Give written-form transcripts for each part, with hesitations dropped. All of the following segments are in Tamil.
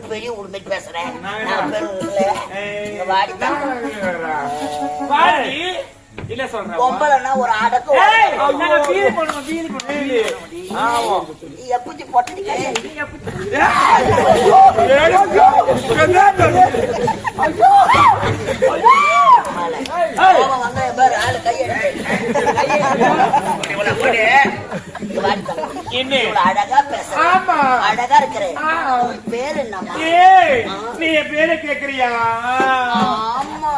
பெரிய உண்மை பேசுறேன் பொம்பளைன்னா ஒரு அடக்கம் எப்படி பொட்டி ஆளு அழகா பேச அழகா இருக்கிறேன். பேரு என்னமா? நீ பேரு கேக்குறியா? ஆமா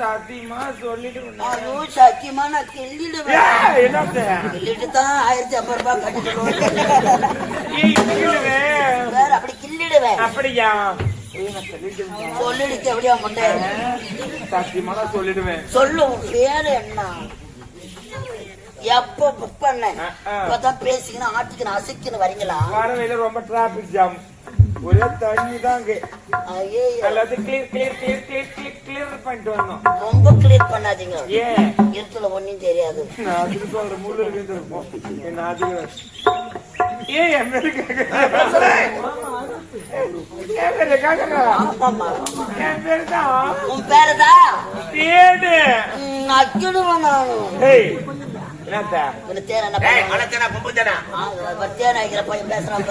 சத்தியமா சொல்லிட்டு சத்தியமா நான் கிள்ளிடுவேன். கிள்ளிட்டு தான் 1050 ரூபாய் கட்டிடுவேன். வேற அப்படி கிள்ளிடுவேன். அப்படியா? சொல்லிடுச்சு எப்படியா முட்டேன்? சத்தியமா நான் சொல்லிடுவேன். சொல்லு பேரு என்ன? எப்ப புக் பண்ண இப்பதான் பேசிக்கணும் ஆட்டிக்கணும் அசைக்கணும் வரீங்களா? வரவையில ரொம்ப டிராபிக் ஜாம், ஒரே தண்ணி தாங்க. எல்லாத்தையும் கிளியர் பண்ணிட்டு வரணும். ரொம்ப கிளியர் பண்ணாதீங்க. ஏன் இருட்டுல ஒன்னும் தெரியாது. நான் அதுக்கு சொல்ற முள்ளு இருப்போம். என்ன அதுக்கு ஏன் என் பேரு கேக்குறேன்? என் பேரு தான். உன் பேருதான் தேடு. அக்கிடுவேன் நானும். தேன் பேசுறான்.